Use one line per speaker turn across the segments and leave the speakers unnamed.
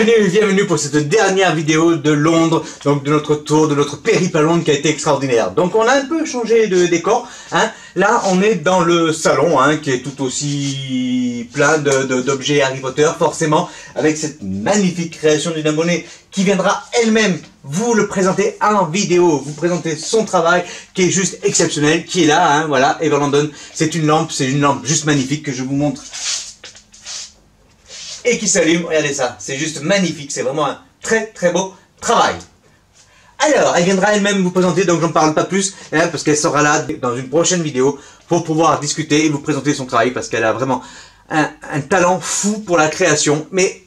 Bienvenue pour cette dernière vidéo de Londres, donc de notre tour, de notre périple à Londres qui a été extraordinaire. Donc on a un peu changé de décor, hein. Là on est dans le salon, hein, qui est tout aussi plein d'objets Harry Potter, forcément, avec cette magnifique création d'une abonnée qui viendra elle-même vous le présenter en vidéo, vous présenter son travail qui est juste exceptionnel, qui est là, hein, voilà, Eva London. C'est une lampe juste magnifique que je vous montre. Et qui s'allume, regardez ça, c'est juste magnifique, c'est vraiment un très très beau travail. Alors, elle viendra elle-même vous présenter, donc j'en parle pas plus, hein, parce qu'elle sera là dans une prochaine vidéo pour pouvoir discuter et vous présenter son travail, parce qu'elle a vraiment un talent fou pour la création, mais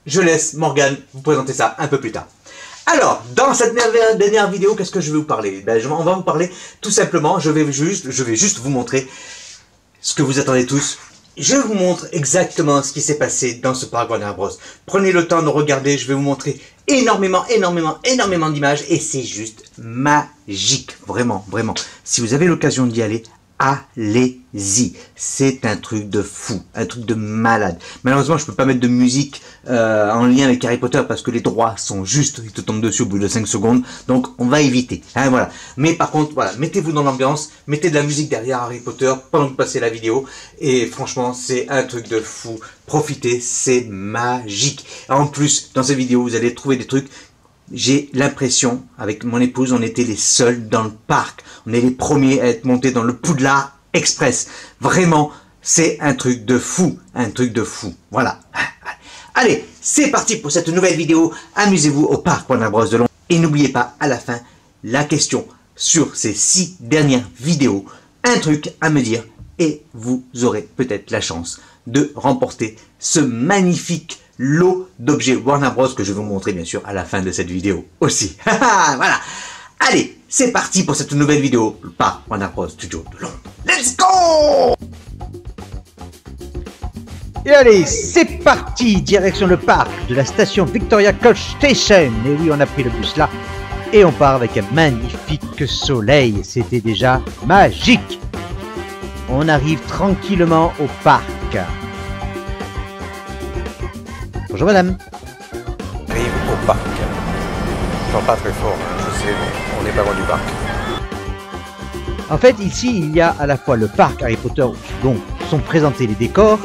je laisse Morgane vous présenter ça un peu plus tard. Alors, dans cette dernière vidéo, qu'est-ce que je vais vous parler? On va vous parler tout simplement, je vais juste vous montrer ce que vous attendez tous. Je vous montre exactement ce qui s'est passé dans ce parc Warner Bros. Prenez le temps de regarder, je vais vous montrer énormément d'images et c'est juste magique, vraiment. Si vous avez l'occasion d'y aller, allez-y. C'est un truc de fou, un truc de malade. Malheureusement, je peux pas mettre de musique en lien avec Harry Potter parce que les droits sont juste, ils te tombent dessus au bout de 5 secondes. Donc, on va éviter. Hein, voilà. Mais par contre, voilà, mettez-vous dans l'ambiance, mettez de la musique derrière Harry Potter pendant que vous passez la vidéo. Et franchement, c'est un truc de fou. Profitez, c'est magique. En plus, dans cette vidéo, vous allez trouver des trucs. J'ai l'impression, avec mon épouse, on était les seuls dans le parc. On est les premiers à être montés dans le Poudlard Express. Vraiment, c'est un truc de fou. Voilà. Allez, c'est parti pour cette nouvelle vidéo. Amusez-vous au parc Warner Bros de Londres. Et n'oubliez pas, à la fin, la question sur ces 6 dernières vidéos. Un truc à me dire et vous aurez peut-être la chance de remporter ce magnifique lot d'objets Warner Bros que je vais vous montrer bien sûr à la fin de cette vidéo aussi. Voilà. Allez, c'est parti pour cette nouvelle vidéo par Warner Bros Studio de Londres. Let's go!
Et allez, c'est parti, direction le parc de la station Victoria Coach Station. Et oui, on a pris le bus là et on part avec un magnifique soleil. C'était déjà magique. On arrive tranquillement au parc. Bonjour madame.
Arrive au parc. Je parle pas très fort, je sais, mais on n'est pas loin du parc.
En fait, ici, il y a à la fois le parc Harry Potter dont sont présentés les décors,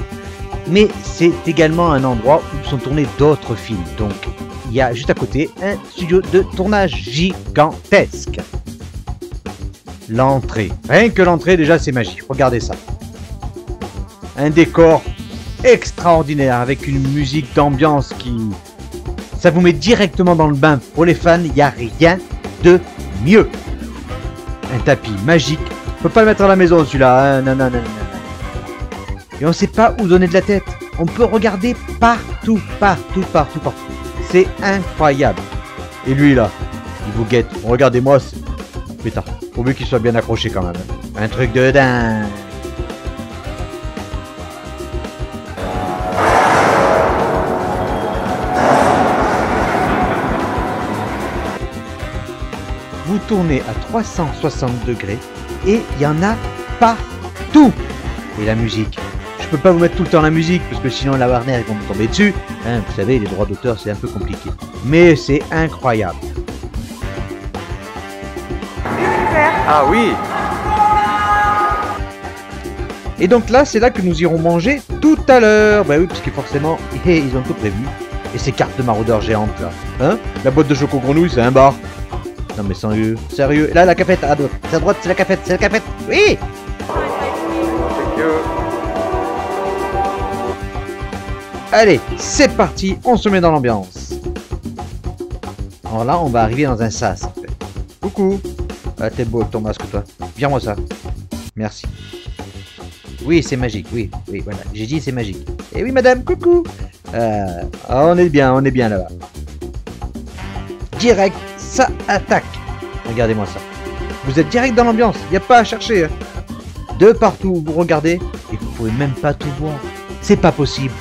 mais c'est également un endroit où sont tournés d'autres films. Donc, il y a juste à côté un studio de tournage gigantesque. L'entrée. Rien que l'entrée, déjà, c'est magique. Regardez ça. Un décor extraordinaire avec une musique d'ambiance qui... ça vous met directement dans le bain. Pour les fans, il n'y a rien de mieux. Un tapis magique. On peut pas le mettre à la maison celui-là. Hein, non. Et on ne sait pas où donner de la tête. On peut regarder partout. C'est incroyable. Et lui là, il vous guette. Regardez-moi. Putain, pourvu qu'il soit bien accroché quand même. Un truc de dingue. Vous tournez à 360 degrés et il y en a partout. Et la musique, je peux pas vous mettre tout le temps la musique parce que sinon la Warner ils vont me tomber dessus. Hein, vous savez, les droits d'auteur c'est un peu compliqué. Mais c'est incroyable.
Ah oui.
Et donc là, c'est là que nous irons manger tout à l'heure. Bah oui, parce que forcément, ils ont tout prévu. Et ces cartes de maraudeurs géantes là. Hein, la boîte de choco grenouille, c'est un bar. Non mais sérieux. Là, la cafette, à droite, c'est la cafette. Oui. Allez, c'est parti, on se met dans l'ambiance. Alors là, on va arriver dans un sas. En fait. Coucou. Ah, t'es beau avec ton masque, toi. Viens-moi ça. Merci. Oui, c'est magique, oui, voilà. J'ai dit c'est magique. Et oui, madame, coucou. On est bien là-bas. Direct. Ça attaque. Regardez-moi ça. Vous êtes direct dans l'ambiance. Il n'y a pas à chercher. Hein. De partout où vous regardez. Et vous pouvez même pas tout voir. C'est pas possible.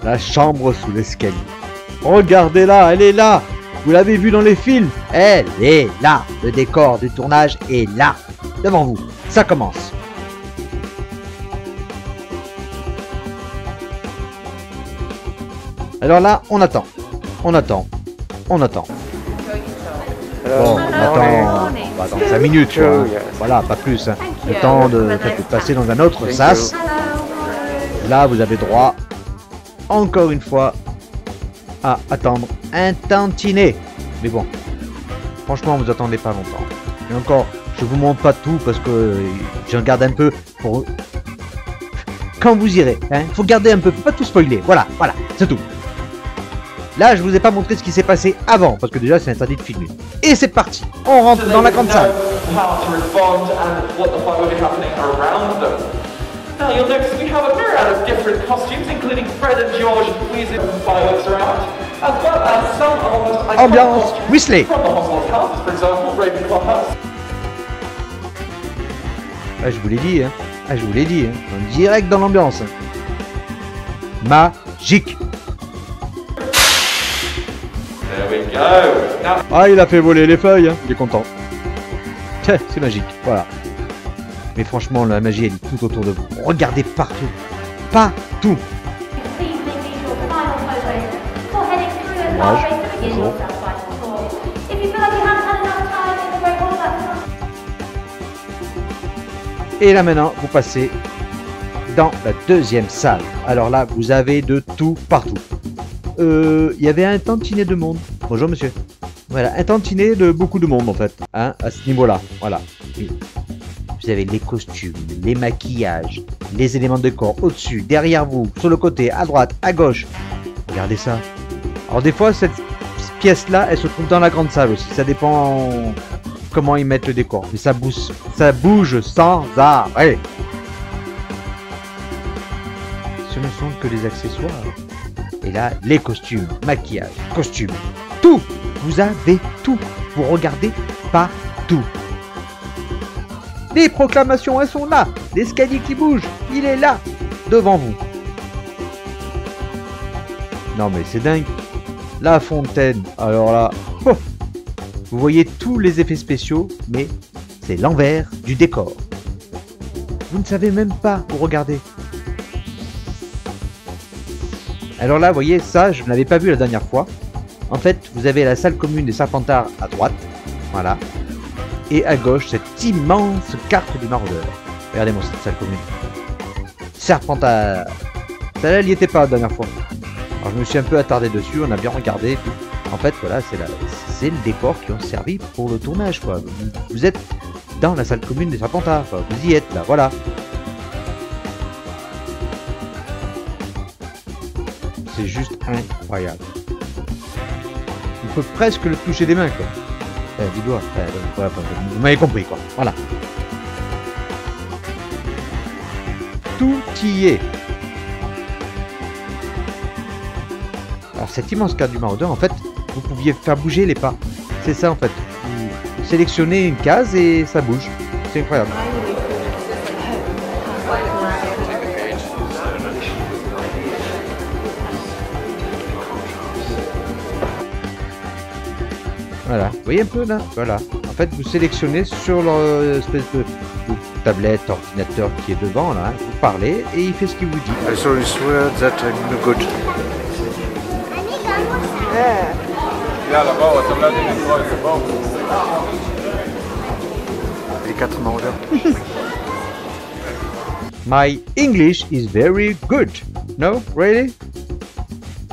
La chambre sous l'escalier. Regardez-la, elle est là. Vous l'avez vu dans les films. Elle est là. Le décor du tournage est là. Devant vous. Ça commence. Alors là, on attend. On attend. On attend. Bon, on attend 5 minutes, quoi, hein. Voilà, pas plus. Hein. Le temps de passer dans un autre sas. Là, vous avez droit, encore une fois, à attendre un tantinet. Mais bon, franchement, vous attendez pas longtemps. Et encore, je vous montre pas tout parce que j'en garde un peu pour quand vous irez. Hein, faut garder un peu, faut pas tout spoiler. Voilà, c'est tout. Là, je vous ai pas montré ce qui s'est passé avant, parce que déjà, c'est interdit de filmer. Et c'est parti, on rentre dans la grande salle.
Now you'll notice we have a myriad of different costumes, including Fred and George wheezing fireworks around, as well as some almost iconic
Ambiance
costumes
Whistler.
from the Hogwarts cast, for example, Ravenclaw House.
Ah, je vous l'ai dit, hein. Ah, je vous l'ai dit, hein. En direct dans l'ambiance. Magique.
There we go. Now,
Ah, il a fait voler les feuilles, hein. Il est content. Tiens, c'est magique, voilà. Mais franchement, la magie, elle est tout autour de vous. Regardez partout. Partout. Bonjour. Et là maintenant, vous passez dans la deuxième salle. Alors là, vous avez de tout partout. Il y avait un tantinet de monde. Bonjour monsieur. Voilà, un tantinet de beaucoup de monde en fait. Hein, à ce niveau-là. Voilà. Vous avez les costumes, les maquillages, les éléments de décor au-dessus, derrière vous, sur le côté, à droite, à gauche. Regardez ça. Alors des fois, cette pièce-là, elle se trouve dans la grande salle aussi. Ça dépend comment ils mettent le décor. Mais ça bouge sans arrêt. Ce ne sont que des accessoires. Et là, les costumes, maquillage, costumes, tout. Vous avez tout. Vous regardez partout. Les proclamations, elles sont là. L'escalier qui bouge, il est là, devant vous. Non mais c'est dingue. La fontaine, alors là, oh, vous voyez tous les effets spéciaux, mais c'est l'envers du décor. Vous ne savez même pas où regarder. Alors là, vous voyez, ça, je ne l'avais pas vu la dernière fois. En fait, vous avez la salle commune des Serpentards à droite, voilà. Et à gauche, cette immense carte du maraudeur. Regardez-moi cette salle commune. Serpentard. Celle-là, elle n'y était pas la dernière fois. Alors je me suis un peu attardé dessus, on a bien regardé. En fait, voilà, c'est le décor qui ont servi pour le tournage, quoi. Vous êtes dans la salle commune des Serpentards, quoi. Vous y êtes, là, voilà. C'est juste incroyable. On peut presque le toucher des mains, quoi. Du doigt. Voilà, vous m'avez compris, quoi. Voilà. Tout y est. Alors, cette immense carte du maraudeur, en fait, vous pouviez faire bouger les pas. C'est ça, en fait. Vous sélectionnez une case et ça bouge. C'est incroyable. Voilà, vous voyez un peu là. Voilà. En fait, vous sélectionnez sur l'espèce de tablette, ordinateur qui est devant là. Vous parlez et il fait ce qu'il vous dit.
I saw this word that I'm good. Les 4 maraudeurs.
My English is very good. No, really?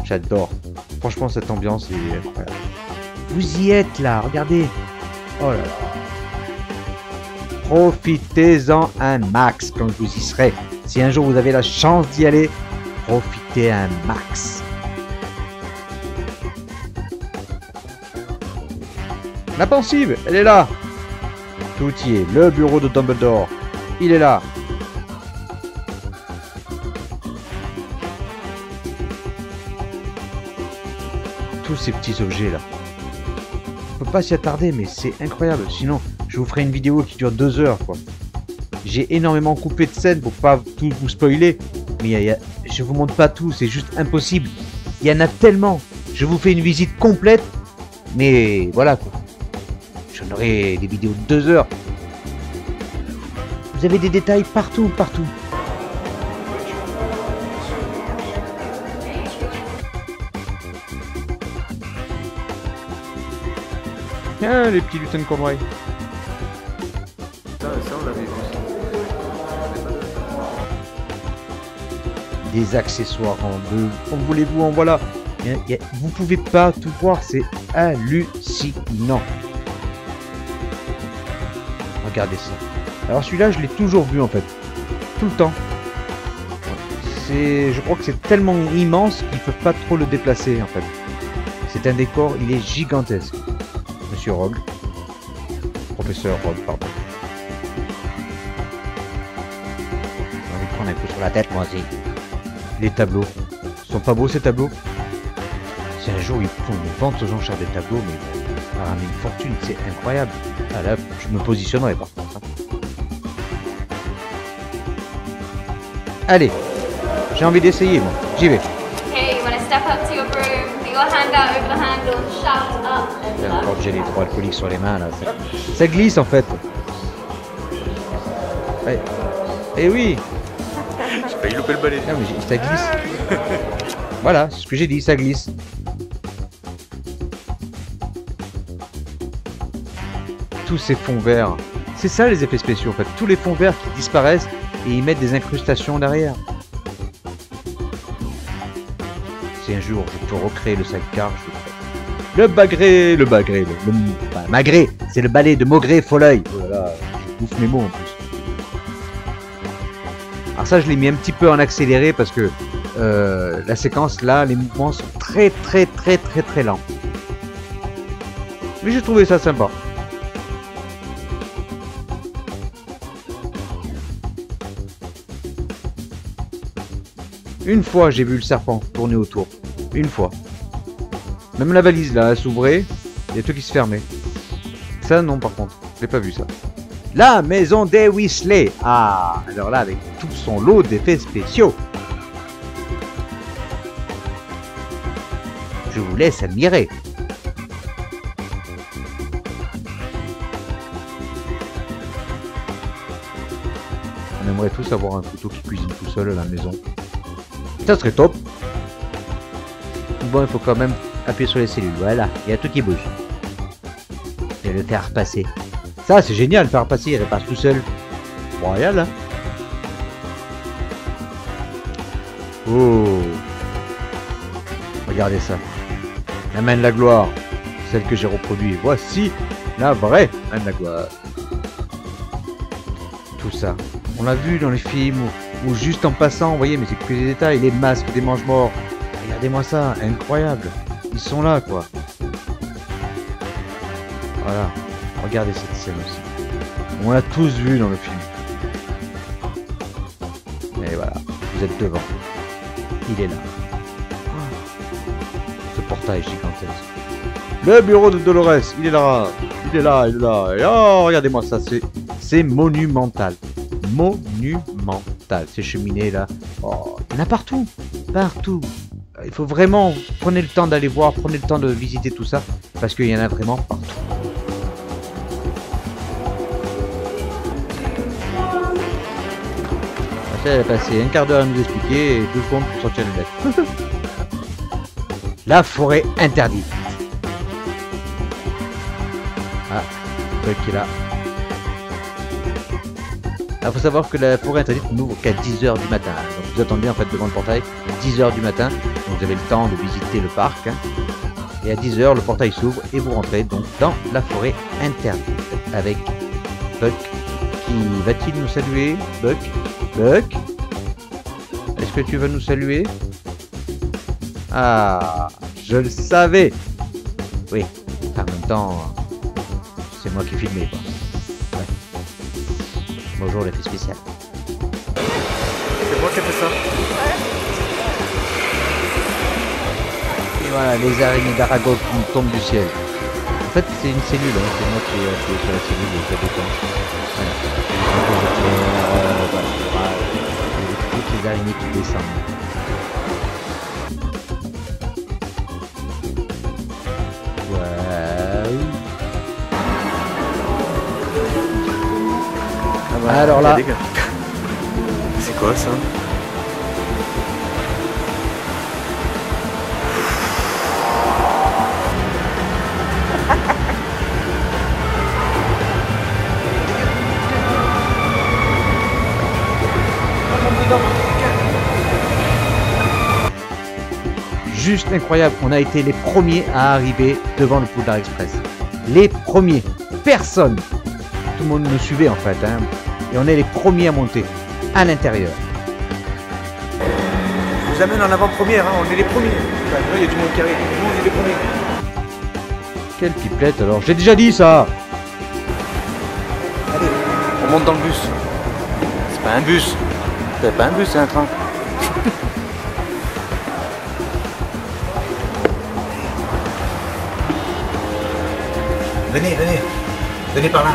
J'adore. Franchement, cette ambiance est incroyable. Vous y êtes là, regardez. Oh là là. Profitez-en un max quand vous y serez. Si un jour vous avez la chance d'y aller, profitez un max. La pensive, elle est là. Tout y est. Le bureau de Dumbledore, il est là. Tous ces petits objets là. On peut pas s'y attarder, mais c'est incroyable. Sinon, je vous ferai une vidéo qui dure 2 heures, quoi. J'ai énormément coupé de scènes pour pas tout vous spoiler. Mais je vous montre pas tout, c'est juste impossible. Il y en a tellement. Je vous fais une visite complète. Mais voilà, quoi. J'en aurai des vidéos de 2 heures. Vous avez des détails partout, partout. Ah, les petits lutins de Cornouailles.
Ça, on l'avait vu aussi.
Des accessoires en bleu. En voulez-vous, en voilà. Vous pouvez pas tout voir, c'est hallucinant. Regardez ça. Alors celui-là, je l'ai toujours vu en fait. Tout le temps. Je crois que c'est tellement immense qu'ils peuvent pas trop le déplacer en fait. C'est un décor, il est gigantesque. Monsieur Rogue. Professeur Rogue, pardon. J'ai envie de prendre un coup sur la tête moi aussi. Les tableaux. Ils sont pas beaux ces tableaux? Si un jour ils font une vente aux enchères des tableaux, mais ça va ramener une fortune, c'est incroyable. Ah là, je me positionnerai par contre. Hein. Allez, j'ai envie d'essayer moi, j'y vais.
Okay, you want to step up to your broom, put your hand out over the handle, shout up and up.
Quand j'ai les trois alcooliques sur les mains là, ça glisse en fait. Ouais. Eh oui.
J'ai failli louper le balai.
Ah, mais ça glisse. Voilà, c'est ce que j'ai dit, ça glisse. Tous ces fonds verts. C'est ça les effets spéciaux en fait. Tous les fonds verts qui disparaissent et ils mettent des incrustations derrière. Si un jour je peux recréer le sidecar, je le ferai. Le bagré, bah, Magré, c'est le balai de Maugré Folleuil. Oh là là, je bouffe mes mots en plus. Alors ça je l'ai mis un petit peu en accéléré parce que la séquence là, les mouvements sont très lents. Mais j'ai trouvé ça sympa. Une fois j'ai vu le serpent tourner autour. Une fois. Même la valise là, elle s'ouvrait, il y a tout qui se fermait. Ça non par contre, j'ai pas vu ça. La maison des Weasley. Ah, alors là avec tout son lot d'effets spéciaux. Je vous laisse admirer. On aimerait tous avoir un couteau qui cuisine tout seul à la maison. Ça serait top. Bon, il faut quand même appuyer sur les cellules. Voilà, il y a tout qui bouge. Et le faire passer. Ça, c'est génial, le faire passer, il repasse tout seul. Royal, hein. Oh. Regardez ça. La main de la gloire. Celle que j'ai reproduite. Voici la vraie main de la gloire. Tout ça. On l'a vu dans les films ou juste en passant, vous voyez, mais c'est que des détails. Les masques des mange-morts. Regardez-moi ça, incroyable. Ils sont là, quoi. Voilà. Regardez cette scène aussi. On l'a tous vu dans le film. Et voilà, vous êtes devant. Il est là. Ce portail gigantesque. Le bureau de Dolores, il est là. Il est là, il est là. Et oh, regardez-moi ça, c'est monumental. Monumental. Ces cheminées là. Oh, il y en a partout. Partout. Il faut vraiment, prenez le temps d'aller voir, prenez le temps de visiter tout ça. Parce qu'il y en a vraiment partout. Elle a passé un quart d'heure à nous expliquer et 2 secondes pour sortir les lettres. La forêt interdite. Ah, Buck est là. Alors, faut savoir que la forêt interdite n'ouvre qu'à 10h du matin. Donc vous attendez en fait devant le portail 10h du matin. Donc vous avez le temps de visiter le parc. Hein. Et à 10h, le portail s'ouvre et vous rentrez donc dans la forêt interdite. Avec Buck qui va-t-il nous saluer? Buck? Buck, est-ce que tu vas nous saluer? Ah, je le savais. Oui, en même temps, c'est moi qui filmais, quoi. Ouais. Bonjour l'effet spécial.
C'est moi qui ai fait ça.
Et voilà, les araignées d'Aragon qui tombent du ciel. En fait, c'est une cellule, hein. C'est moi qui ai appuyé sur la cellule et ça déclenche. Voilà. Toutes les araignées qui descendent. Waouh.
Ah bah,
alors là,
c'est quoi ça?
juste incroyable. On a été les premiers à arriver devant le Poudlard Express. Les premiers. Personne. Tout le monde nous suivait en fait. Hein. Et on est les premiers à monter à l'intérieur.
Je vous amène en avant-première, hein. On est les premiers. Enfin, il y a du monde qui arrive. Nous, on est les premiers.
Quelle pipelette alors. J'ai déjà dit ça.
Allez, on monte dans le bus. C'est pas un bus. C'est pas un bus, c'est un train. Venez, venez. Venez par là.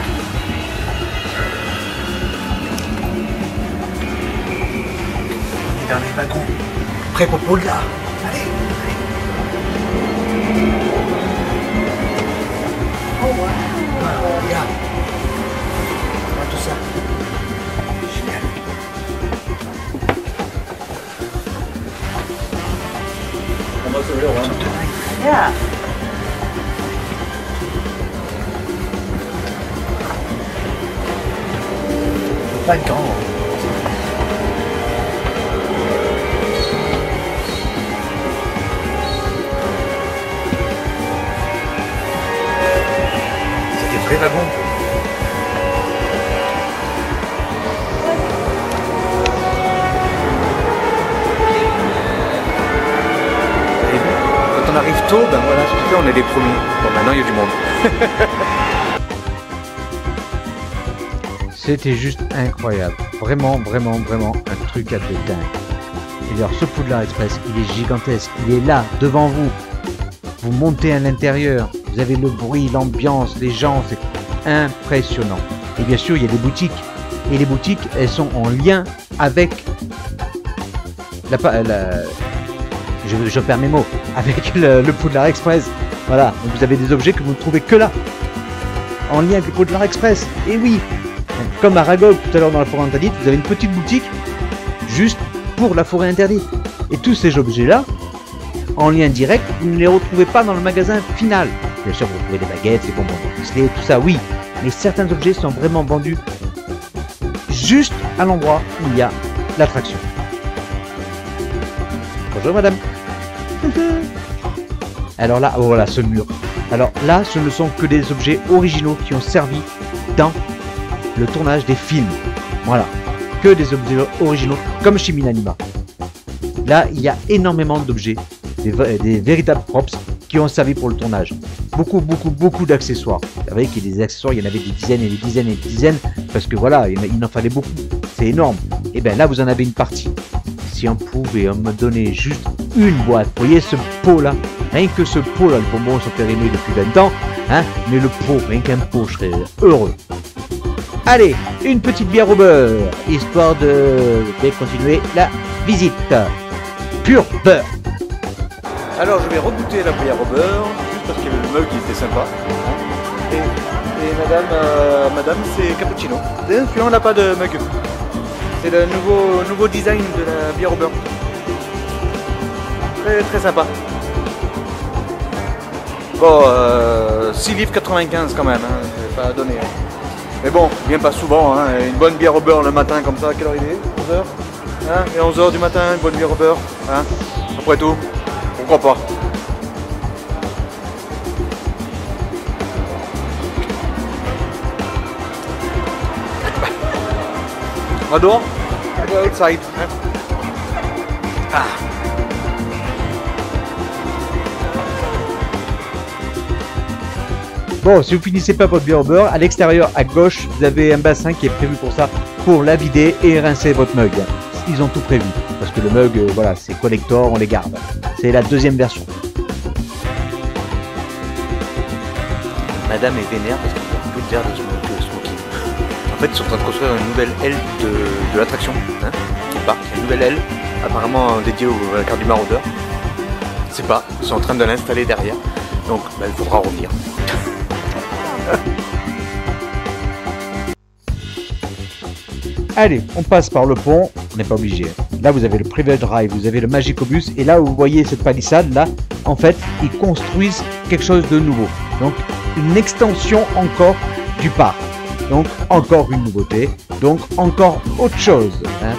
On est dans les wagons. Prêt pour Poudlard. Allez, allez. Oh, wow. Regarde. Regarde tout ça. Génial. On va se lever, hein. Yeah. Pas de grand. C'est des vrais wagons. Et quand on arrive tôt, ben voilà, ce qui fait, on est les premiers. Bon, maintenant il y a du monde.
C'était juste incroyable. Vraiment, vraiment, vraiment un truc à de dingue. Et alors ce Poudlard Express, il est gigantesque. Il est là, devant vous. Vous montez à l'intérieur. Vous avez le bruit, l'ambiance, les gens. C'est impressionnant. Et bien sûr, il y a des boutiques. Et les boutiques, elles sont en lien avec je perds mes mots. Avec le Poudlard Express. Voilà. Donc vous avez des objets que vous ne trouvez que là. En lien avec le Poudlard Express. Et oui. Comme à Aragog tout à l'heure dans la forêt interdite, vous avez une petite boutique juste pour la forêt interdite. Et tous ces objets-là, en lien direct, vous ne les retrouvez pas dans le magasin final. Bien sûr, vous trouvez des baguettes, des bonbons Disney, tout ça, oui. Mais certains objets sont vraiment vendus juste à l'endroit où il y a l'attraction. Bonjour madame. Alors là, oh, voilà ce mur. Alors là, ce ne sont que des objets originaux qui ont servi dans le tournage des films. Voilà. Que des objets originaux, comme chez Minanima. Là, il y a énormément d'objets, des véritables props qui ont servi pour le tournage. Beaucoup, beaucoup, beaucoup d'accessoires. Vous savez qu'il y a des accessoires, il y en avait des dizaines et des dizaines et des dizaines, parce que voilà, il en fallait beaucoup. C'est énorme. Et bien là, vous en avez une partie. Si on pouvait me donner juste une boîte, vous voyez ce pot-là, rien que ce pot-là, le bonbon sont périmés depuis 20 ans, hein, mais le pot, rien qu'un pot, je serais heureux. Allez, une petite bière au beurre, histoire de continuer la visite. Pur beurre.
Alors je vais regoûter la bière au beurre, juste parce qu'il y avait le mug qui était sympa. Et madame c'est cappuccino. Celui-là on n'a pas de mug. C'est le nouveau design de la bière au beurre. Très très sympa. Bon, 6 livres 95 quand même, hein, c'est pas à donner. Hein. Mais bon, bien pas souvent, hein, une bonne bière au beurre le matin comme ça, à quelle heure il est 11h hein, et 11h du matin, une bonne bière au beurre, hein, après tout, pourquoi pas. Adore, I go outside. Hein. Ah.
Bon, si vous finissez pas votre bière au beurre, à l'extérieur, à gauche, vous avez un bassin qui est prévu pour ça, pour la vider et rincer votre mug. Ils ont tout prévu, parce que le mug, voilà, c'est collector, on les garde. C'est la deuxième version.
Madame est vénère parce qu'il y a beaucoup de verre de smoking. En fait, ils sont en train de construire une nouvelle aile de l'attraction, hein, qui part. Une nouvelle aile, apparemment dédiée à la carte du maraudeur. Je sais pas, ils sont en train de l'installer derrière, donc bah, il faudra revenir.
Allez, on passe par le pont, on n'est pas obligé. Là, vous avez le Privilege Drive, vous avez le Magicobus, et là où vous voyez cette palissade, là, en fait, ils construisent quelque chose de nouveau. Donc, une extension encore du parc. Donc, encore une nouveauté. Donc, encore autre chose. Hein.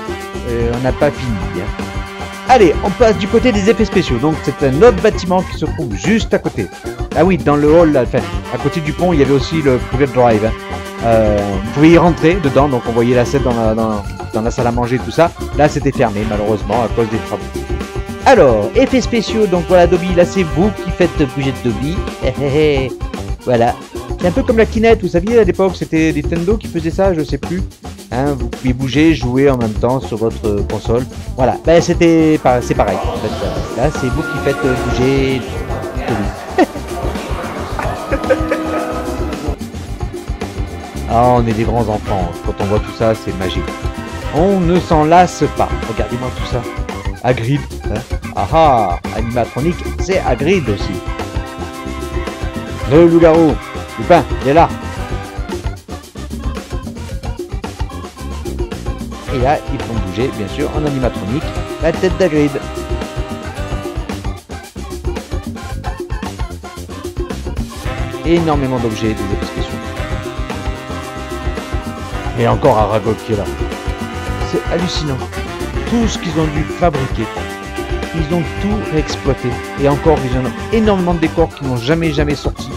On n'a pas fini. Hein. Allez, on passe du côté des effets spéciaux. Donc c'est un autre bâtiment qui se trouve juste à côté. Ah oui, dans le hall, là, enfin, à côté du pont, il y avait aussi le private drive. Hein. Vous pouvez y rentrer dedans, donc on voyait la scène dans la salle à manger, tout ça. Là, c'était fermé, malheureusement, à cause des travaux. Alors, effets spéciaux, donc voilà, Dobby, là, c'est vous qui faites bouger Dobby. Voilà. C'est un peu comme la Kinect, vous saviez, à l'époque, c'était Nintendo qui faisait ça, je sais plus. Hein, vous pouvez bouger, jouer en même temps sur votre console. Voilà, ben, c'est pareil. En fait, là, c'est vous qui faites bouger Dobby. Ah, on est des grands enfants. Quand on voit tout ça, c'est magique. On ne s'en lasse pas. Regardez-moi tout ça. Hagrid. Hein, ah, animatronique, c'est Hagrid aussi. Le loup-garou. Lupin, il est là. Et là, ils font bouger, bien sûr, en animatronique, la tête d'Hagrid. Énormément d'objets, des effets spéciaux. Et encore Aragog qui est là. C'est hallucinant. Tout ce qu'ils ont dû fabriquer, ils ont tout réexploité. Et encore, ils ont énormément de décors qui n'ont jamais sorti.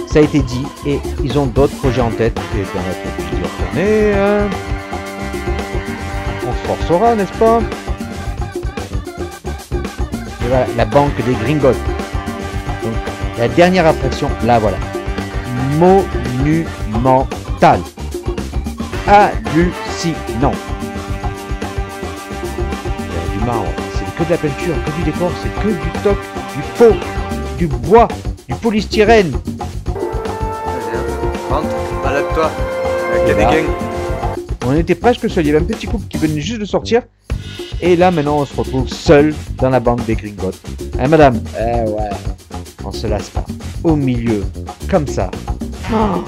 Ça a été dit, et ils ont d'autres projets en tête. Et bien, je dois retourner. On se forcera, n'est-ce pas? Et voilà, la banque des Gringotts. Donc, la dernière attraction, là voilà. Monumental. Hallucinant. Il y a du marbre, c'est que de la peinture, que du décor, c'est que du toc, du faux, du bois, du polystyrène.
Rentre, balade-toi, il y a des gangs.
On était presque seul, il y avait un petit couple qui venait juste de sortir. Et là maintenant on se retrouve seul dans la bande des Gringotts. Hein madame? Ouais, on se lasse pas. Au milieu, comme ça. Oh.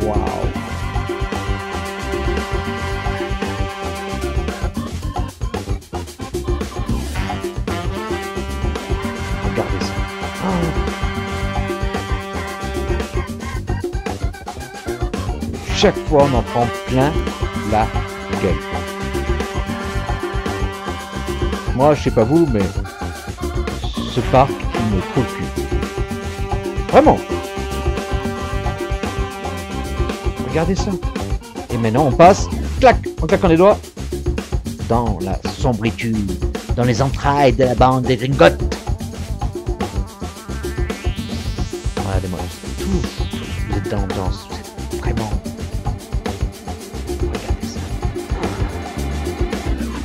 Waouh. Regardez ça. Oh. Chaque fois on en prend plein la gueule. Moi je sais pas vous mais ce parc il me trouve le cul. Vraiment. Regardez ça. Et maintenant on passe, clac, en claquant les doigts, dans la sombritude, dans les entrailles de la bande des Gringotts. Regardez-moi tout, vous êtes dans l'ambiance, vous êtes vraiment. Regardez ça.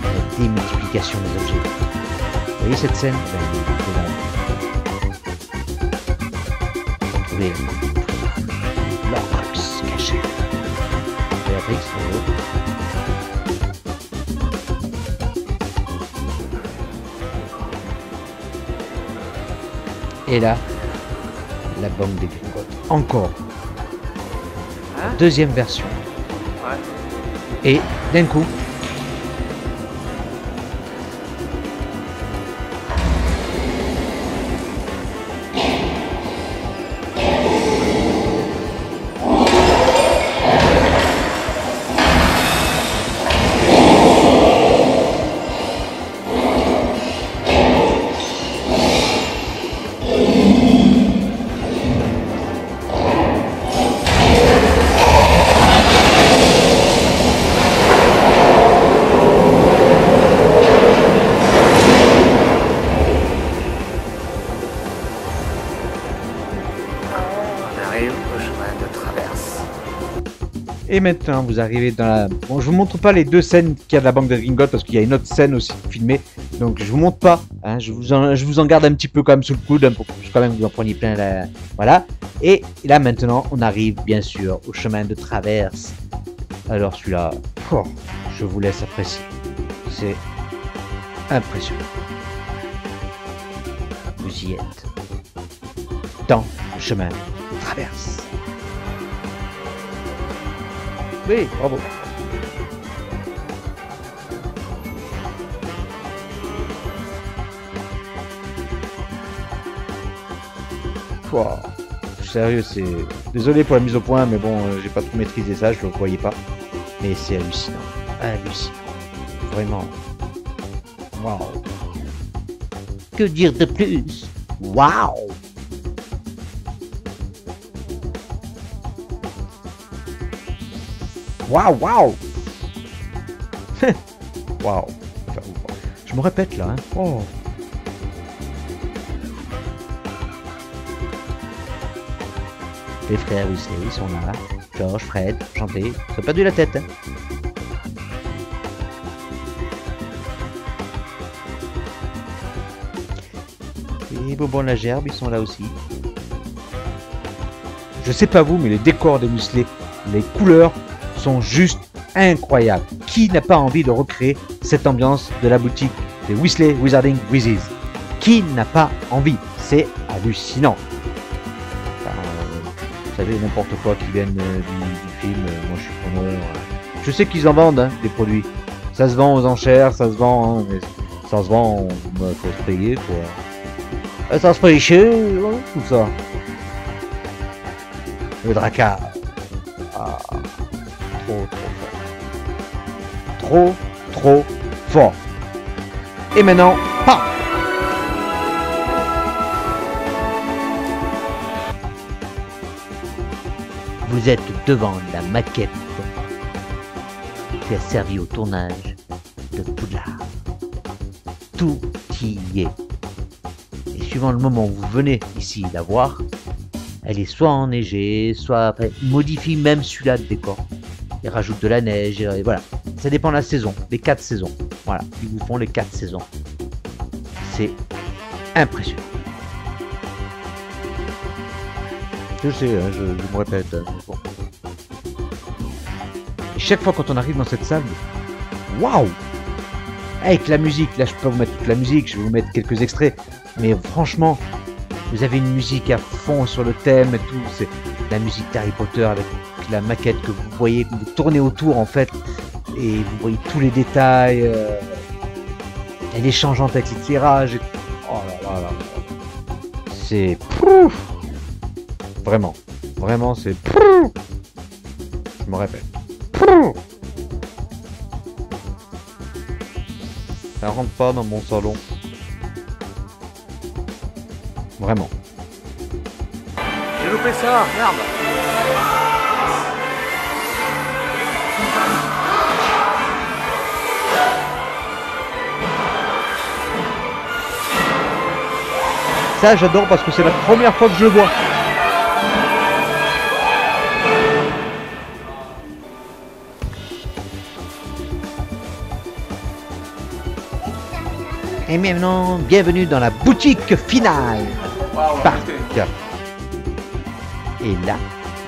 La démultiplication des objets. Vous voyez cette scène? Vous trouvez l'orx caché. Et là, la banque des Gringotts. Encore. Hein? Deuxième version. Ouais. Et d'un coup, et maintenant, vous arrivez dans la... Bon, je vous montre pas les deux scènes qu'il y a de la banque de Gringotts parce qu'il y a une autre scène aussi filmée. Donc, je vous montre pas. Hein, je vous en garde un petit peu quand même sous le coude hein, pour que quand même vous en preniez plein. La... Voilà. Et là, maintenant, on arrive bien sûr au chemin de traverse. Alors, celui-là, oh, je vous laisse apprécier. C'est impressionnant. Vous y êtes. Dans le chemin de traverse. Oui, bravo. Wow. Sérieux, c'est... Désolé pour la mise au point, mais bon, j'ai pas trop maîtrisé ça, je le voyais pas. Mais c'est hallucinant. Hallucinant. Vraiment. Waouh. Que dire de plus? Waouh! Waouh, waouh! Waouh! Je me répète là, hein. Oh! Les frères Weasley, ils sont là. George, Fred, chanter. Ils ont perdu la tête, hein. Et Bobon la Gerbe, ils sont là aussi. Je sais pas vous, mais les décors des Weasley, les couleurs sont juste incroyables. Qui n'a pas envie de recréer cette ambiance de la boutique des Weasley Wizarding Wizards? Qui n'a pas envie? C'est hallucinant. Enfin, vous savez, n'importe quoi qui vienne du film, moi je suis preneur. Je sais qu'ils en vendent, hein, des produits. Ça se vend aux enchères, ça se vend, hein, mais ça se vend, faut se payer quoi. Ça se paye cher, hein, tout ça. Le Drakkar. Ah, trop fort. Et maintenant, pam! Vous êtes devant la maquette qui a servi au tournage de Poudlard. Tout y est. Et suivant le moment où vous venez ici la voir, elle est soit enneigée, soit après, modifie même celui-là de décor. Ils rajoutent de la neige, et voilà. Ça dépend de la saison, les 4 saisons. Voilà, ils vous font les 4 saisons. C'est impressionnant. Je sais, hein, je me répète. Bon. Et chaque fois quand on arrive dans cette salle, waouh! Avec la musique, là je peux pas vous mettre toute la musique, je vais vous mettre quelques extraits. Mais franchement, vous avez une musique à fond sur le thème et tout. C'est la musique d'Harry Potter avec la maquette que vous voyez, que vous tournez autour en fait. Et vous voyez tous les détails. Elle est changeante avec l'éclairage. Et... oh là là. C'est... Vraiment. Vraiment, c'est... Je me répète. Ça rentre pas dans mon salon. Vraiment.
J'ai loupé ça, merde.
Ça, j'adore parce que c'est la première fois que je le vois. Et maintenant, bienvenue dans la boutique finale. Parc. Et là,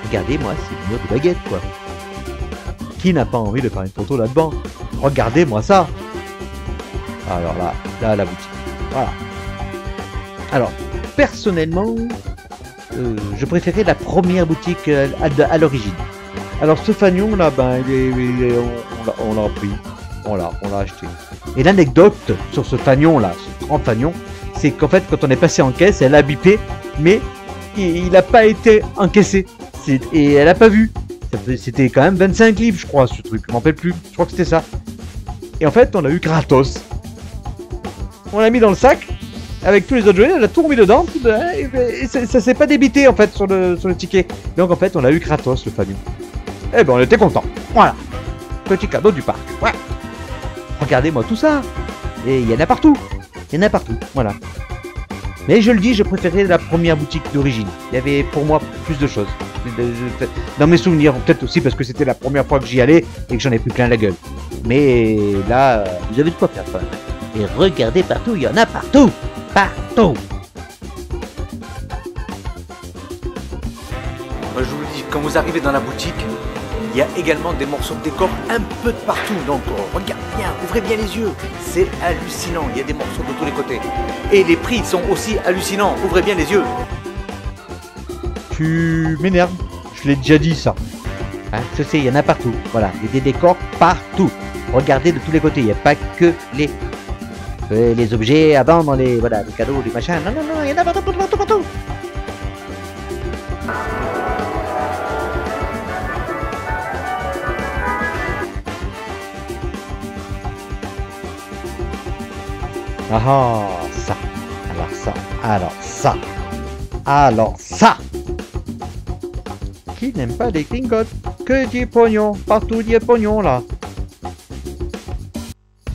regardez-moi, c'est une autre baguette, quoi. Qui n'a pas envie de faire une photo là-dedans? Regardez-moi ça. Alors là, la boutique. Voilà. Alors, personnellement, je préférais la première boutique à l'origine. Alors, ce fanion là, ben, on l'a pris, on l'a acheté. Et l'anecdote sur ce fanion là, ce grand fanion, c'est qu'en fait, quand on est passé en caisse, elle a bipé, mais il n'a pas été encaissé. Et elle n'a pas vu. C'était quand même 25 livres, je crois, ce truc. Je m'en rappelle plus. Je crois que c'était ça. Et en fait, on l'a eu gratos. On l'a mis dans le sac. Avec tous les autres jouets, on a tout remis dedans, et ça s'est pas débité en fait sur le ticket. Donc en fait, on l'a eu gratos le fanion. Eh ben on était content. Voilà. Petit cadeau du parc. Ouais. Regardez-moi tout ça. Et il y en a partout. Il y en a partout. Voilà. Mais je le dis, je préférais la première boutique d'origine. Il y avait pour moi plus de choses. Dans mes souvenirs, peut-être aussi parce que c'était la première fois que j'y allais et que j'en ai plus plein la gueule. Mais là, vous avez de quoi faire quand même. Et regardez partout, il y en a partout. Partout.
Moi je vous le dis, quand vous arrivez dans la boutique, il y a également des morceaux de décor un peu de partout. Donc regardez bien, ouvrez bien les yeux. C'est hallucinant, il y a des morceaux de tous les côtés. Et les prix sont aussi hallucinants, ouvrez bien les yeux.
Tu m'énerves, je l'ai déjà dit ça. Hein, je sais, il y en a partout. Voilà, il y a des décors partout. Regardez de tous les côtés, il n'y a pas que les objets à vendre, les cadeaux, les machins. Non, il y en a partout. Ah, ça. Alors ça. Alors ça. Qui n'aime pas des Gringotts? Que du pognon. Partout il y a pognon là.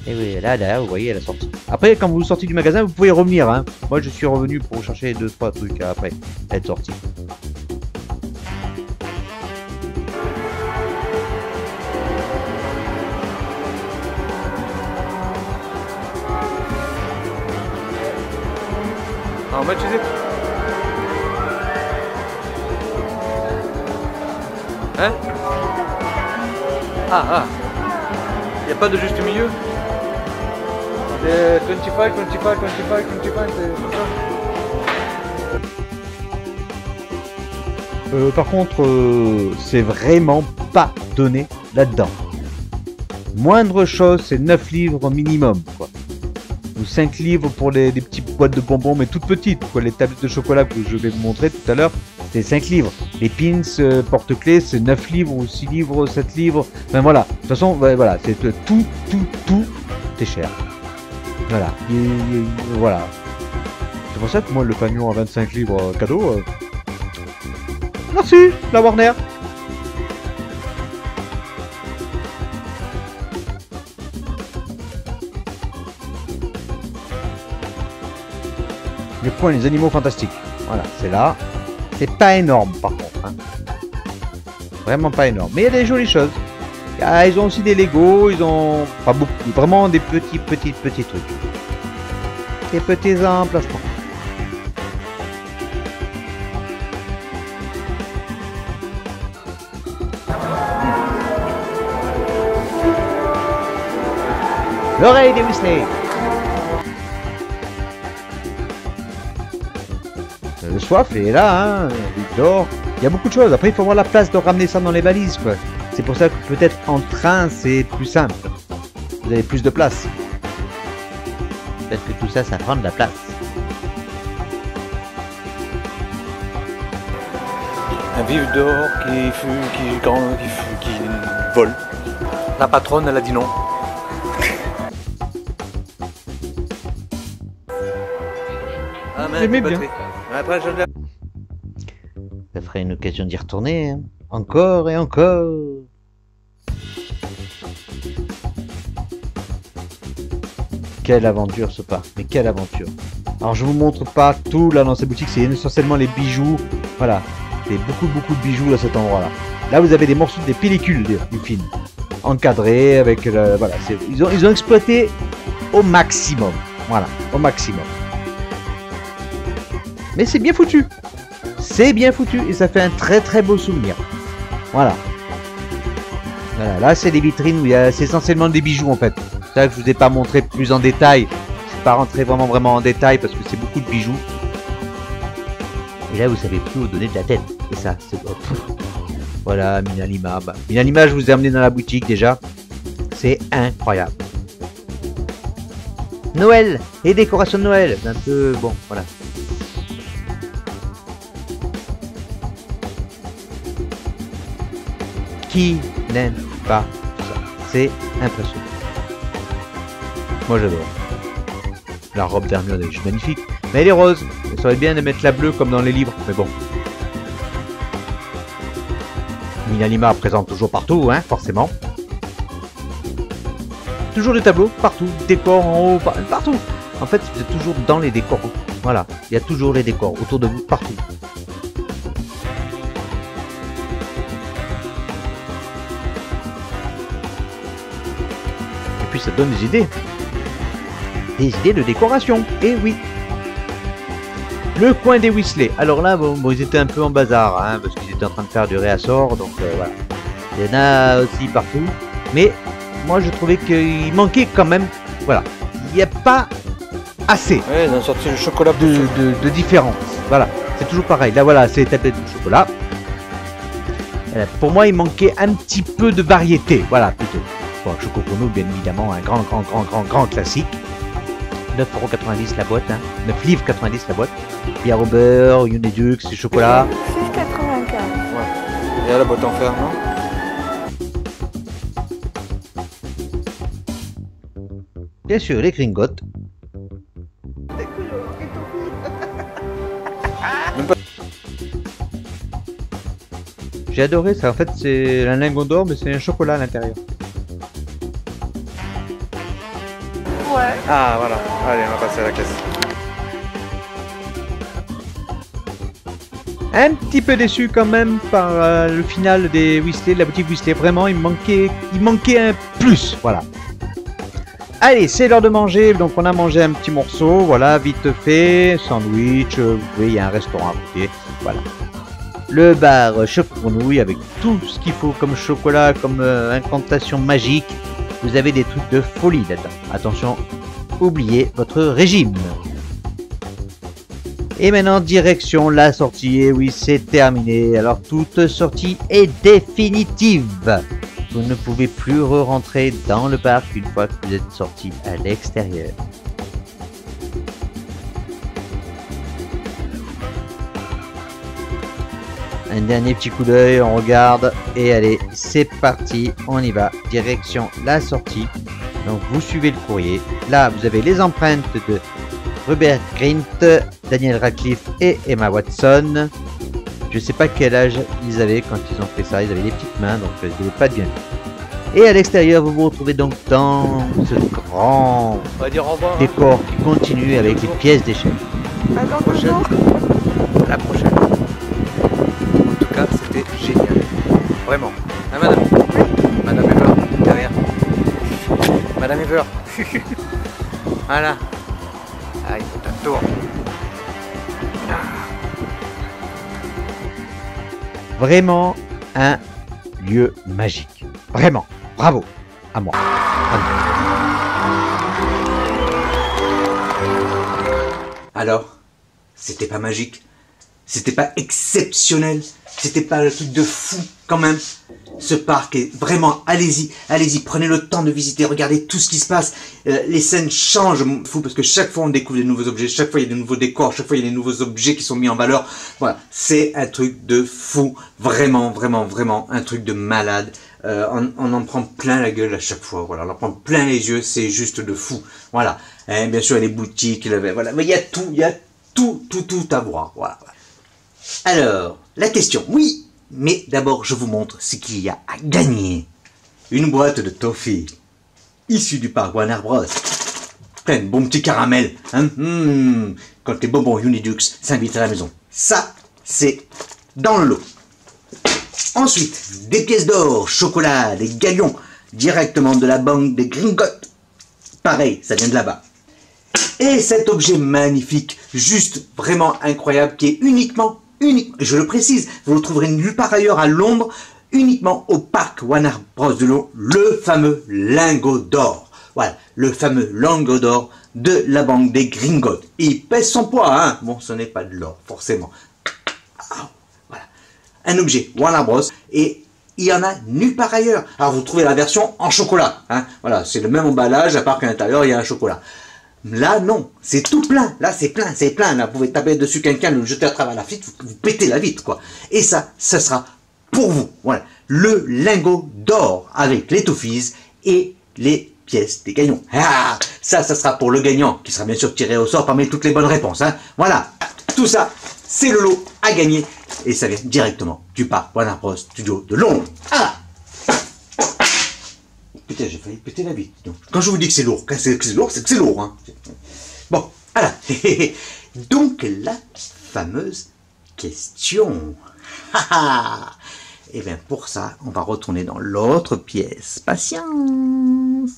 Et oui, là, vous voyez, elle a sorti. Après, quand vous sortez du magasin, vous pouvez revenir. Hein. Moi, je suis revenu pour chercher 2-3 trucs après être sorti.
How much is it? Hein? Ah. Y a pas de juste milieu? C'est 25, 25, 25, 25, c'est comme ça?
Par contre, c'est vraiment pas donné là-dedans. Moindre chose, c'est 9 livres minimum, quoi. Ou 5 livres pour des petites boîtes de bonbons, mais toutes petites, quoi. Les tablettes de chocolat que je vais vous montrer tout à l'heure, c'est 5 livres. Les pins, porte-clés, c'est 9 livres, ou 6 livres, 7 livres. Enfin voilà, de toute façon, voilà, c'est tout, c'est cher. Voilà, voilà. C'est pour ça que moi, le panion à 25 livres cadeau... Merci, la Warner. Le point des animaux fantastiques. Voilà, c'est là. C'est pas énorme par contre. Hein. Vraiment pas énorme. Mais il y a des jolies choses. Ah, ils ont aussi des Lego. Ils ont pas beaucoup. Vraiment des petits trucs. Des petits emplacements. L'oreille des Weasley. Le soif est là, hein, Victor. Il y a beaucoup de choses. Après, il faut avoir la place de ramener ça dans les valises, quoi. C'est pour ça que peut-être en train, c'est plus simple. Vous avez plus de place. Peut-être que tout ça, ça prend de la place.
Un vif dehors qui vole. La patronne, elle a dit non. Ah, mais
J'aimais bien.
Après,
Ça ferait une occasion d'y retourner, hein. Encore et encore. Quelle aventure ce parc, mais quelle aventure. Alors je vous montre pas tout là dans cette boutique, c'est essentiellement les bijoux. Voilà, c'est beaucoup de bijoux à cet endroit là. Là vous avez des morceaux, des pellicules du film. Encadrés avec, voilà, ils ont exploité au maximum. Voilà, au maximum. Mais c'est bien foutu. C'est bien foutu et ça fait un très beau souvenir. Voilà. Voilà, là c'est des vitrines où il y a, c'est essentiellement des bijoux en fait. C'est ça que je vous ai pas montré plus en détail. Je suis pas rentré vraiment en détail parce que c'est beaucoup de bijoux. Et là vous savez plus où donner de la tête. Et ça, c'est hop. Voilà, Minalima. Bah, Minalima, je vous ai amené dans la boutique déjà. C'est incroyable. Noël et décoration de Noël. C'est un peu bon, voilà. Qui n'aime pas ça? C'est impressionnant. Moi j'adore. La robe d'Hermione est juste magnifique. Mais elle est rose. Ça serait bien de mettre la bleue comme dans les livres. Mais bon. Minalima présente toujours partout, hein, forcément. Toujours des tableaux, partout. Décors en haut, partout. En fait, vous êtes toujours dans les décors. Voilà. Il y a toujours les décors autour de vous, partout. Et puis ça donne des idées. Des idées de décoration. Et oui. Le coin des Weasley. Alors là, bon, ils étaient un peu en bazar, hein, parce qu'ils étaient en train de faire du réassort, donc voilà. Il y en a aussi partout. Mais moi, je trouvais qu'il manquait quand même. Voilà. Il n'y a pas assez.
Ouais, ils ont sorti le chocolat
de différence. Voilà. C'est toujours pareil. Là, voilà, c'est les tablettes de chocolat. Pour moi, il manquait un petit peu de variété. Voilà, plutôt. Bon, Chocopono, bien évidemment, un grand classique. 9,90 € la boîte, hein. 9 livres 90 la boîte. Bière au beurre, Unedux, du chocolat.
6,95.
Ouais. Et à la boîte en fer, non?
Bien sûr, les Gringotts. J'ai adoré ça. En fait, c'est un lingot d'or, mais c'est un chocolat à l'intérieur.
Ouais.
Ah voilà, allez, on va passer à la caisse.
Un petit peu déçu quand même par le final des Whistler, de la boutique Whistler. Vraiment, il manquait un plus. Voilà. Allez, c'est l'heure de manger. Donc, on a mangé un petit morceau. Voilà, vite fait. Sandwich. Vous voyez, il y a un restaurant à côté. Voilà. Le bar Chocournouille avec tout ce qu'il faut comme chocolat, comme incantation magique. Vous avez des trucs de folie là-dedans. Attention, oubliez votre régime. Et maintenant, direction la sortie. Et oui, c'est terminé. Alors, toute sortie est définitive. Vous ne pouvez plus re-rentrer dans le parc une fois que vous êtes sorti à l'extérieur. Un dernier petit coup d'œil, on regarde. Et allez, c'est parti. On y va. Direction la sortie. Donc, vous suivez le courrier. Là, vous avez les empreintes de Rupert Grint, Daniel Radcliffe et Emma Watson. Je sais pas quel âge ils avaient quand ils ont fait ça. Ils avaient des petites mains, donc ça devait pas être bien. Et à l'extérieur, vous vous retrouvez donc dans ce grand
On va dire au revoir.
décor qui continue avec les pièces d'échelle.
La prochaine. En tout cas, c'était génial. Vraiment. Ah, madame. Madame Ever, derrière. Madame Ever. Voilà. Ah, il faut un tour.
Vraiment un lieu magique. Vraiment. Bravo à moi.
Alors, c'était pas magique? C'était pas exceptionnel? C'était pas le truc de fou quand même? Ce parc est vraiment, allez-y, allez-y, prenez le temps de visiter, regardez tout ce qui se passe. Les scènes changent, fou, parce que chaque fois on découvre des nouveaux objets, chaque fois il y a des nouveaux décors, chaque fois il y a des nouveaux objets qui sont mis en valeur. Voilà, c'est un truc de fou, vraiment, vraiment, vraiment, un truc de malade. On en prend plein la gueule à chaque fois, voilà, on en prend plein les yeux, c'est juste de fou. Voilà, hein, bien sûr il y a les boutiques, voilà, mais il y a tout à voir, voilà. Alors, la question, oui. Mais d'abord, je vous montre ce qu'il y a à gagner. Une boîte de toffee, issue du parc Warner Bros. Plein de bons petits caramels. Hein, quand les bonbons Unidux s'invitent à la maison. Ça, c'est dans le lot. Ensuite, des pièces d'or, chocolat, des galions, directement de la banque des Gringotts. Pareil, ça vient de là-bas. Et cet objet magnifique, juste vraiment incroyable, qui est uniquement, je le précise, vous le trouverez nulle part ailleurs à Londres, uniquement au parc Warner Bros. De Londres, le fameux lingot d'or. Voilà, le fameux lingot d'or de la banque des Gringotts. Il pèse son poids, hein. Bon, ce n'est pas de l'or, forcément. Voilà, un objet Warner Bros. Et il y en a nulle part ailleurs. Alors, vous trouvez la version en chocolat, hein. Voilà, c'est le même emballage, à part qu'à l'intérieur, il y a un chocolat. Là, non, c'est tout plein. Là, c'est plein. Là, vous pouvez taper dessus quelqu'un, le jeter à travers la vitre, vous pétez la vitre, quoi. Et ça sera pour vous. Voilà, le lingot d'or avec les toffees et les pièces des gagnants. Ah, ça sera pour le gagnant, qui sera bien sûr tiré au sort parmi toutes les bonnes réponses, hein. Voilà, tout ça, c'est le lot à gagner. Et ça vient directement du parc Warner Bros. Studio de Londres. Ah! Putain, j'ai failli péter la vitre. Donc, quand je vous dis que c'est lourd, c'est que c'est lourd. Hein. Bon, voilà. Donc, la fameuse question. Et bien, pour ça, on va retourner dans l'autre pièce. Patience.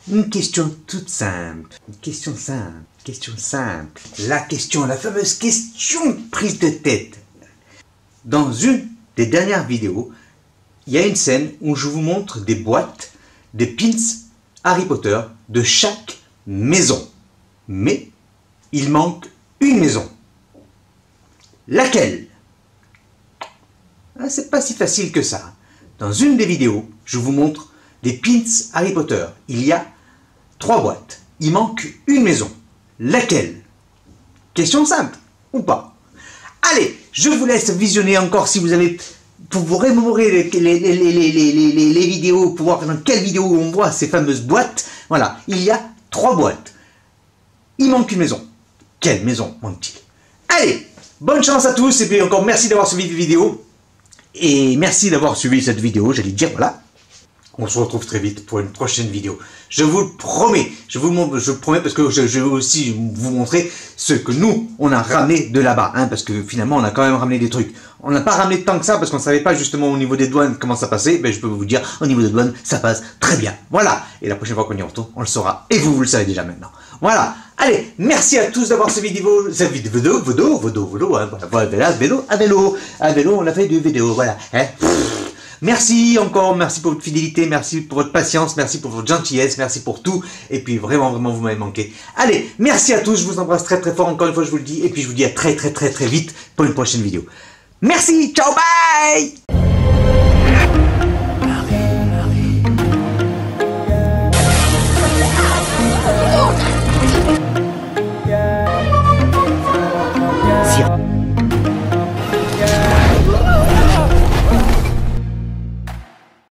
Une question toute simple. Une question simple. La fameuse question prise de tête. Dans une des dernières vidéos, il y a une scène où je vous montre des boîtes, des pins Harry Potter de chaque maison. Mais il manque une maison. Laquelle? Ah, c'est pas si facile que ça. Dans une des vidéos, je vous montre des pins Harry Potter. Il y a 3 boîtes. Il manque une maison. Laquelle? Question simple, ou pas? Allez, je vous laisse visionner encore si vous avez... Pour vous remémorer les vidéos, pour voir dans quelle vidéo on voit ces fameuses boîtes. Voilà, il y a 3 boîtes. Il manque une maison. Quelle maison manque-t-il? Allez, bonne chance à tous et puis encore merci d'avoir suivi la vidéo. Et merci d'avoir suivi cette vidéo, j'allais dire, voilà. On se retrouve très vite pour une prochaine vidéo. Je vous le promets, je promets parce que je vais aussi vous montrer ce que nous, on a ramené de là-bas. Hein, parce que finalement, on a quand même ramené des trucs. On n'a pas ramené tant que ça parce qu'on ne savait pas justement au niveau des douanes comment ça passait. Ben, je peux vous dire, au niveau des douanes, ça passe très bien. Voilà. Et la prochaine fois qu'on y retourne, on le saura. Et vous le savez déjà maintenant. Voilà. Allez, merci à tous d'avoir cette vidéo, hein, voilà, à vélo, on a fait du vidéo, voilà. Hein. Merci encore, merci pour votre fidélité, merci pour votre patience, merci pour votre gentillesse, merci pour tout. Et puis vraiment, vous m'avez manqué. Allez, merci à tous, je vous embrasse très très fort, encore une fois je vous le dis. Et puis je vous dis à très vite pour une prochaine vidéo. Merci, ciao, bye!